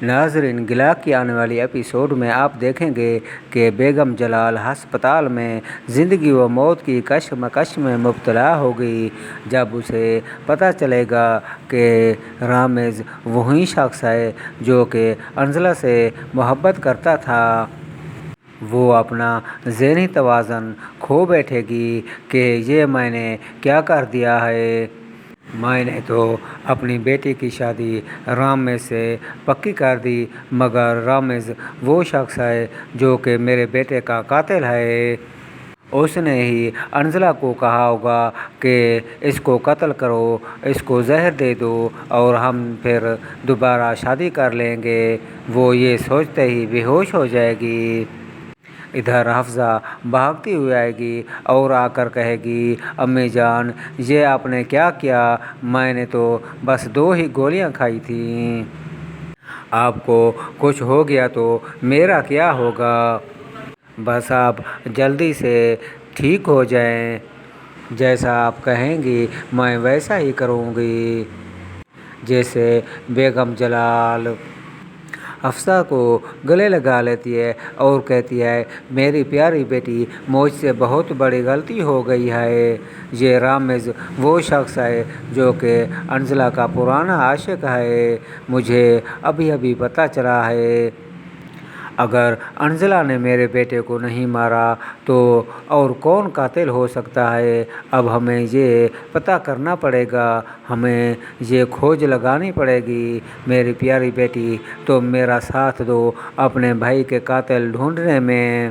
ناظرین، گلا کی آنے والی ایپیسوڈ میں آپ دیکھیں گے کہ بیگم جلال ہسپتال میں زندگی و موت کی کشمکش میں مبتلا ہوگی جب اسے پتہ چلے گا کہ رامز وہی شخص ہے جو کہ انزلہ سے محبت کرتا تھا۔ وہ اپنا ذہنی توازن کھو بیٹھے گی کہ یہ میں نے کیا کر دیا ہے۔ میں نے تو اپنی بیٹی کی شادی رامز سے پکی کر دی، مگر رامز وہ شخص ہے جو کہ میرے بیٹے کا قاتل ہے۔ اس نے ہی انزلہ کو کہا ہوگا کہ اس کو قتل کرو، اس کو زہر دے دو اور ہم پھر دوبارہ شادی کر لیں گے۔ وہ یہ سوچتے ہی بے ہوش ہو جائے گی۔ ادھر حفصہ بھاگتی ہوئی آئے گی اور آ کر کہے گی، امی جان یہ آپ نے کیا کیا؟ میں نے تو بس 2 ہی گولیاں کھائی تھیں۔ آپ کو کچھ ہو گیا تو میرا کیا ہوگا؟ بس آپ جلدی سے ٹھیک ہو جائیں، جیسا آپ کہیں گی میں ویسا ہی کروں گی۔ جیسے بیگم جلال حفصہ کو گلے لگا لیتی ہے اور کہتی ہے، میری پیاری بیٹی مجھ سے بہت بڑی غلطی ہو گئی ہے۔ یہ رامز وہ شخص ہے جو کہ انزلہ کا پرانا عاشق ہے، مجھے ابھی ابھی پتہ چلا ہے۔ اگر انزلہ نے میرے بیٹے کو نہیں مارا تو اور کون قاتل ہو سکتا ہے؟ اب ہمیں یہ پتہ کرنا پڑے گا، ہمیں یہ کھوج لگانی پڑے گی۔ میری پیاری بیٹی تم میرا ساتھ دو اپنے بھائی کے قاتل ڈھونڈنے میں۔